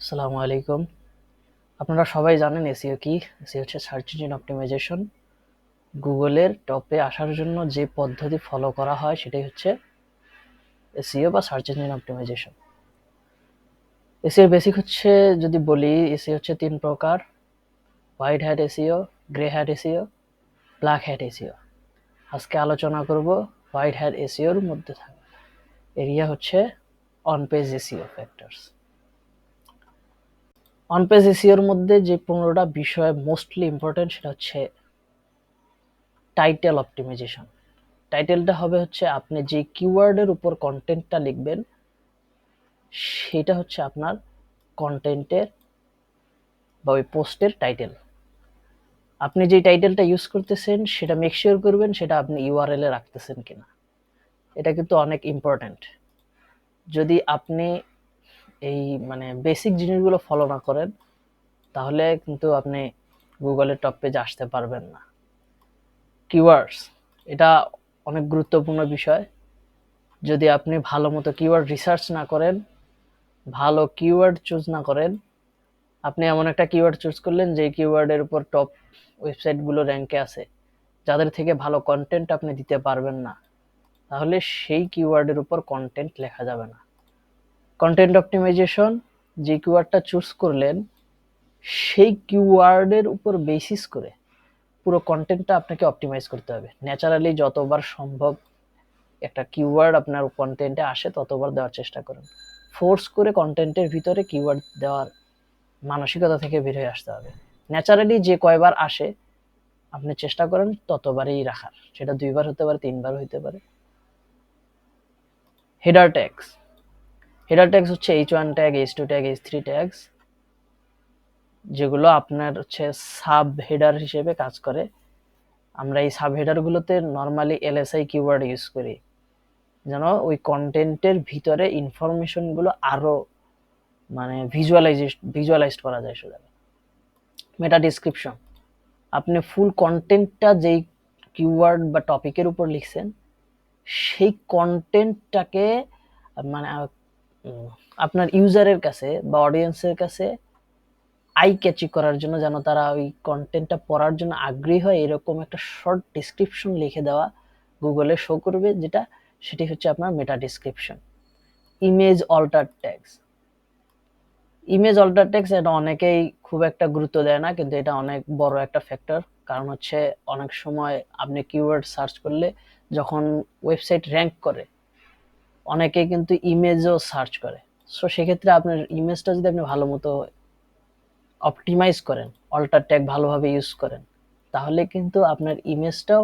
আসসালামু আলাইকুম। আপনারা সবাই জানেন এসইও কি? এসইও হচ্ছে সার্চ ইঞ্জিন অপটিমাইজেশন। গুগলের টপে আসার জন্য যে পদ্ধতি ফলো করা হয় সেটাই হচ্ছে এসইও বা search engine optimization. SEO basic হচ্ছে, যদি বলি, এসইও হচ্ছে ৩ প্রকার: white hat SEO, grey hat SEO, black hat SEO. আজকে আলোচনা করব হোয়াইট হ্যাট এসইওর মধ্যে থাকা এরিয়া হচ্ছে on page SEO factors. On page এসইওর মধ্যে যে ১৫টা বিষয় মোস্টলি ইম্পর্টেন্ট সেটা হচ্ছে টাইটেল অপটিমাইজেশন। টাইটেলটা হবে হচ্ছে আপনি যে কিওয়ার্ডের উপর কন্টেন্টটা লিখবেন সেটা হচ্ছে আপনার কন্টেন্টের বা ওই পোস্টের টাইটেল। আপনি যে টাইটেলটা ইউজ করতেছেন সেটা মেক শিওর করবেন সেটা আপনি ইউআরএল এ রাখতেছেন কিনা। এটা কিন্তু অনেক ইম্পর্ট্যান্ট। যদি আপনি এই বেসিক জিনিসগুলো ফলো না করেন তাহলে কিন্তু আপনি গুগলের টপ পেজে আসতে পারবেন না। কিওয়ার্ডস, এটা অনেক গুরুত্বপূর্ণ বিষয়। যদি আপনি ভালো মতো কিওয়ার্ড রিসার্চ না করেন, ভালো কিওয়ার্ড চুজ না করেন, আপনি এমন একটা কিওয়ার্ড চুজ করলেন যে কিওয়ার্ডের উপর টপ ওয়েবসাইটগুলো র্যাঙ্কে আছে, যাদের থেকে ভালো কন্টেন্ট আপনি দিতে পারবেন না, তাহলে সেই কিওয়ার্ডের উপর কন্টেন্ট লেখা যাবে না। কন্টেন্ট অপটিমাইজেশন, যে কিওয়ার্ডটা চুজ করলেন সেই কিওয়ার্ডের উপর বেসিস করে পুরো কন্টেন্টটা আপনাকে অপটিমাইজ করতে হবে। ন্যাচারালি যতবার সম্ভব একটা কিওয়ার্ড আপনার কন্টেন্টে আসে ততবার দেওয়ার চেষ্টা করুন। ফোর্স করে কন্টেন্টের ভিতরে কিওয়ার্ড দেওয়ার মানসিকতা থেকে বের হয়ে আসতে হবে। ন্যাচারালি যে কয়বার আসে আপনি চেষ্টা করেন ততবারই রাখার, সেটা 2 বার হতে পারে, 3 বার হতে পারে। হেডার ট্যাগস, হেডার ট্যাগস হচ্ছে H1 tag, H2 tag, H3 tags, যেগুলো আপনার হচ্ছে সাব হেডার হিসেবে কাজ করে। আমরা এই সাব হেডারগুলোতে নর্মালি এলএসআই কিওয়ার্ড ইউজ করি, যেন ওই কন্টেন্টের ভিতরে ইনফরমেশনগুলো আরো ভিজুয়ালাইজ করা যায় সোজা। মেটা ডিসক্রিপশন, আপনি ফুল কন্টেন্টটা যেই কিওয়ার্ড বা টপিকের উপর লিখছেন সেই কন্টেন্টটাকে মানে আপনার ইউজারের কাছে বা অডিয়েন্সের কাছে আই ক্যাচি করার জন্য, যেন তারা ওই কন্টেন্টটা পড়ার জন্য আগ্রহী হয়, এরকম একটা শর্ট ডিসক্রিপশন লিখে দেওয়া গুগলে শো করবে, সেটি হচ্ছে আপনার meta description. Image alter tags, image alter tags এটা অনেকেই খুব একটা গুরুত্ব দেয় না, কিন্তু এটা অনেক বড় একটা ফ্যাক্টর। কারণ হচ্ছে অনেক সময় আপনি কিওয়ার্ড সার্চ করলে যখন ওয়েবসাইট র্যাঙ্ক করে অনেকেই কিন্তু ইমেজও সার্চ করে। সো সেক্ষেত্রে আপনার ইমেজটা যদি আপনি ভালো মতো অপটিমাইজ করেন, অল্টার ট্যাগ ভালোভাবে ইউজ করেন, তাহলে কিন্তু আপনার ইমেজটাও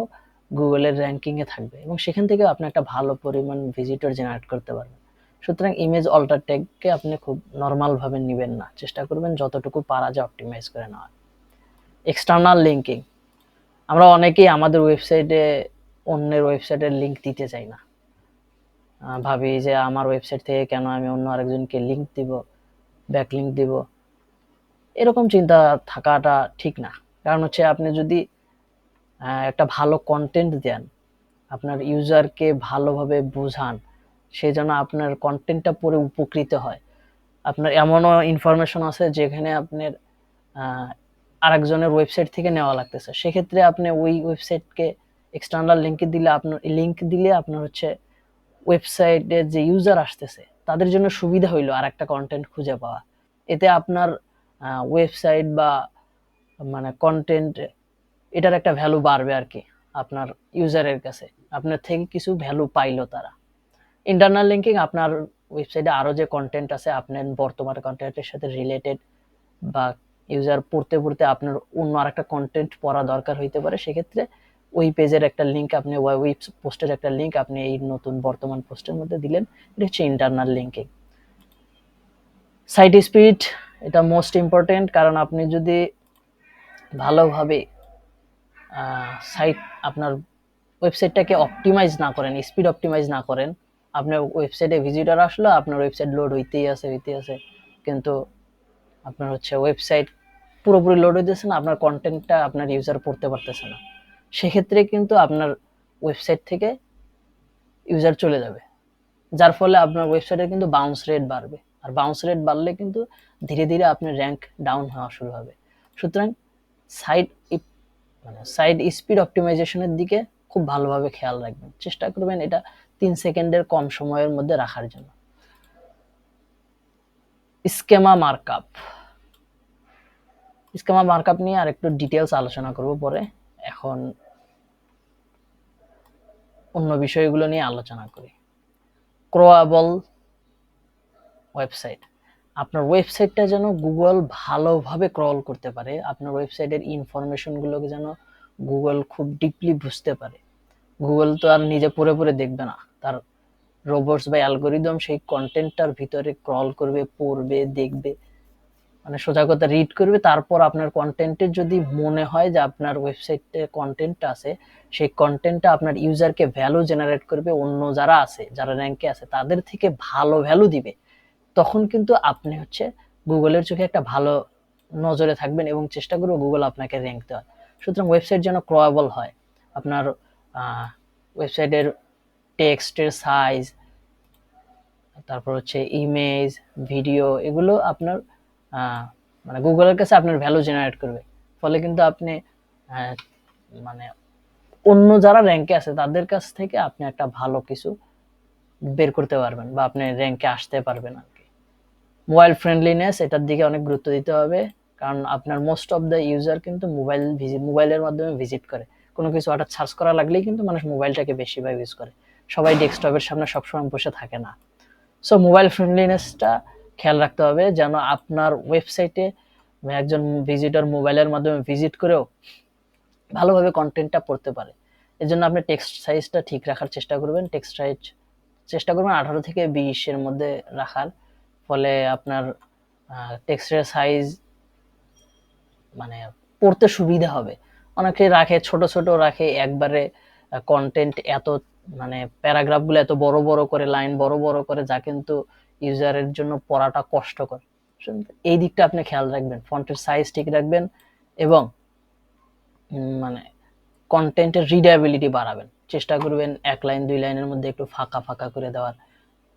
গুগলের র্যাঙ্কিংয়ে থাকবে এবং সেখান থেকে আপনি একটা ভালো পরিমাণ ভিজিটর জেনারেট করতে পারবেন। সুতরাং ইমেজ অল্টার ট্যাগকে আপনি খুব নর্মালভাবে নেবেন না, চেষ্টা করবেন যতটুকু পারা যায় অপটিমাইজ করে নেওয়ার। এক্সটার্নাল লিঙ্কিং, আমরা অনেকেই আমাদের ওয়েবসাইটে অন্যের ওয়েবসাইটের লিঙ্ক দিতে চাই না। ভাবি যে আমার ওয়েবসাইট থেকে কেন আমি অন্য আরেকজনকে লিঙ্ক দিব, ব্যাক লিঙ্ক দিব। এরকম চিন্তা থাকাটা ঠিক না। কারণ হচ্ছে আপনি যদি একটা ভালো কন্টেন্ট দেন, আপনার ইউজারকে ভালোভাবে বোঝান, সে যেন আপনার কন্টেন্টটা পড়ে উপকৃত হয়। আপনার এমনও ইনফরমেশন আছে যেখানে আপনার আরেকজনের ওয়েবসাইট থেকে নেওয়া লাগতেছে, সেক্ষেত্রে আপনি ওই ওয়েবসাইটকে এক্সটার্নাল লিঙ্ক দিলে আপনার হচ্ছে ওয়েবসাইটে যে ইউজার আসতেছে তাদের জন্য সুবিধা হইলো আর একটা কন্টেন্ট খুঁজে পাওয়া। এতে আপনার ওয়েবসাইট বা কন্টেন্ট এটার একটা ভ্যালু বাড়বে আর কি, আপনার ইউজারের কাছে আপনার থেকে কিছু ভ্যালু পাইলো তারা। ইন্টারনাল লিঙ্কিং, আপনার ওয়েবসাইটে আরো যে কন্টেন্ট আছে আপনার বর্তমান কন্টেন্টের সাথে রিলেটেড বা ইউজার পড়তে পড়তে আপনার অন্য আরেকটা কন্টেন্ট পড়া দরকার হইতে পারে, সেক্ষেত্রে ওই পেজের একটা লিঙ্ক আপনি, ওই পোস্টের একটা লিঙ্ক আপনি এই নতুন বর্তমান পোস্টের মধ্যে দিলেন। এটা হচ্ছে ইন্টারনাল লিঙ্কিং। সাইট স্পিড, এটা মোস্ট ইম্পর্টেন্ট, কারণ আপনি যদি ভালোভাবে সাইট আপনার ওয়েবসাইটটাকে অপটিমাইজ না করেন, স্পিড অপটিমাইজ না করেন, আপনার ওয়েবসাইটে ভিজিটর আসলো, আপনার ওয়েবসাইট লোড হইতেই আছে, কিন্তু আপনার হচ্ছে ওয়েবসাইট পুরোপুরি লোড হইতেছে না, আপনার কন্টেন্টটা আপনার ইউজার পড়তে পারতেছে না, সেক্ষেত্রে কিন্তু আপনার ওয়েবসাইট থেকে ইউজার চলে যাবে, যার ফলে আপনার ওয়েবসাইটের কিন্তু বাউন্স রেট বাড়বে, আর বাউন্স রেট বাড়লে কিন্তু ধীরে ধীরে আপনার র্যাঙ্ক ডাউন হওয়া শুরু হবে। সুতরাং সাইট সাইট স্পিড অপটিমাইজেশনের দিকে খুব ভালোভাবে খেয়াল রাখবেন, চেষ্টা করবেন এটা 3 সেকেন্ডের কম সময়ের মধ্যে রাখার জন্য। স্কেমা মার্কআপ নিয়ে আর একটু ডিটেলস আলোচনা করব পরে। এখন অন্য বিষয়গুলো নিয়ে আলোচনা করি। ক্রোয়াবল ওয়েবসাইট, আপনার ওয়েবসাইটটা যেন গুগল ভালোভাবে ক্রল করতে পারে, আপনার ওয়েবসাইটের ইনফরমেশনগুলোকে যেন গুগল খুব ডিপলি বুঝতে পারে। গুগল তো আর নিজে পড়ে দেখবে না, তার রোবটস বা অ্যালগোরিদম সেই কন্টেন্টটার ভিতরে ক্রল করবে, পড়বে, দেখবে, মানে সোজা কথা রিড করবে। তারপর আপনার কন্টেন্টের যদি মনে হয় যে আপনার ওয়েবসাইটে কন্টেন্টটা আছে, সেই কন্টেন্টটা আপনার ইউজারকে ভ্যালু জেনারেট করবে, অন্য যারা আছে, যারা র্যাঙ্কে আছে তাদের থেকে ভালো ভ্যালু দিবে, তখন কিন্তু আপনি গুগলের চোখে একটা ভালো নজরে থাকবেন এবং চেষ্টা করবে গুগল আপনাকে র্যাঙ্ক দেওয়ার। সুতরাং ওয়েবসাইট যেন ক্রয়েবল হয়, আপনার ওয়েবসাইটের টেক্সটের সাইজ, তারপর ইমেজ, ভিডিও, এগুলো আপনার মানে গুগলের কাছে আপনার ভ্যালু জেনারেট করবে। ফলে কিন্তু আপনি মানে অন্য যারা র্যাঙ্কে আছে তাদের কাছ থেকে আপনি একটা ভালো কিছু বের করতে পারবেন বা আপনি র্যাঙ্কে আসতে পারবেন আর কি। মোবাইল ফ্রেন্ডলিনেস, এটার দিকে অনেক গুরুত্ব দিতে হবে, কারণ আপনার মোস্ট অফ দ্য ইউজার কিন্তু মোবাইলের মাধ্যমে ভিজিট করে। কোনো কিছু হঠাৎ সার্চ করা লাগলেই কিন্তু মানুষ মোবাইলটাকে বেশিরভাগ ইউজ করে, সবাই ডেস্কটপের সামনে সবসময় বসে থাকে না। সো মোবাইল ফ্রেন্ডলিনেসটা খেয়াল রাখতে হবে যেন আপনার ওয়েবসাইটে একজন ভিজিটর মোবাইলের মাধ্যমে ভিজিট করেও ভালোভাবে কন্টেন্টটা পড়তে পারে। এর জন্য আপনি টেক্সট সাইজটা ঠিক রাখার চেষ্টা করবেন। টেক্সট সাইজ চেষ্টা করবেন 18 থেকে 20 এর মধ্যে রাখার, ফলে আপনার টেক্সটের সাইজ মানে পড়তে সুবিধা হবে। অনেকে রাখে ছোট ছোট রাখে, একবারে কন্টেন্ট এত মানে প্যারাগ্রাফগুলো এত বড় বড় করে, লাইন বড় বড় করে, যা কিন্তু ইউজারের জন্য পড়াটা কষ্টকর। এই দিকটা আপনি খেয়াল রাখবেন, ফন্টের সাইজ ঠিক রাখবেন এবং মানে কন্টেন্টের রিডেবিলিটি বাড়াবেন। চেষ্টা করবেন 1 লাইন 2 লাইনের মধ্যে একটু ফাঁকা ফাঁকা করে দেওয়ার,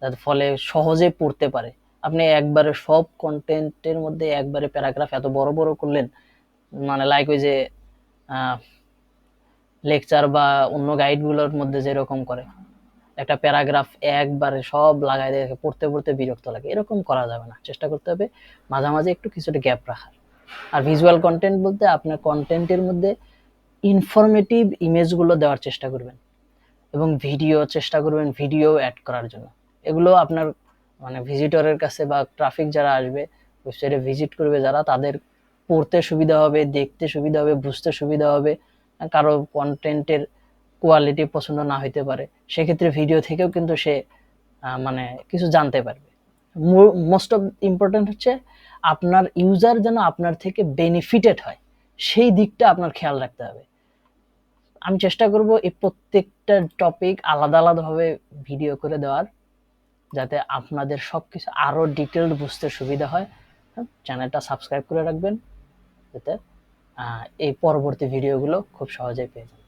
যাতে ফলে সহজে পড়তে পারে। আপনি একবারে সব কন্টেন্টের মধ্যে একবারে প্যারাগ্রাফ এত বড় বড় করলেন, মানে লাইক ওই যে লেকচার বা অন্য গাইডগুলোর মধ্যে যেরকম করে, একটা প্যারাগ্রাফ একবারে সব লাগাই দিয়ে পড়তে পড়তে বিরক্ত লাগে, এরকম করা যাবে না। চেষ্টা করতে হবে মাঝামাঝি একটু কিছুটা গ্যাপ রাখার। আর ভিজুয়াল কন্টেন্ট বলতে আপনার কন্টেন্টের মধ্যে ইনফরমেটিভ ইমেজগুলো দেওয়ার চেষ্টা করবেন এবং চেষ্টা করবেন ভিডিও অ্যাড করার জন্য। এগুলো আপনার মানে ভিজিটরের কাছে বা ট্রাফিক যারা আসবে, ওয়েবসাইটে ভিজিট করবে যারা, তাদের পড়তে সুবিধা হবে, দেখতে সুবিধা হবে, বুঝতে সুবিধা হবে। কারো কন্টেন্টের কোয়ালিটি পছন্দ না হইতে পারে, সেক্ষেত্রে ভিডিও থেকেও কিন্তু সে মানে কিছু জানতে পারবে। মোস্ট অফ ইম্পর্টেন্ট আপনার ইউজার যেন আপনার থেকে বেনিফিটেড হয়, সেই দিকটা আপনার খেয়াল রাখতে হবে। আমি চেষ্টা করব এই প্রত্যেকটা টপিক আলাদা আলাদাভাবে ভিডিও করে দেওয়ার, যাতে আপনাদের সবকিছু আরো ডিটেইলড বুঝতে সুবিধা হয়। চ্যানেলটা সাবস্ক্রাইব করে রাখবেন যাতে এই পরবর্তী ভিডিওগুলো খুব সহজেই পেয়ে যান।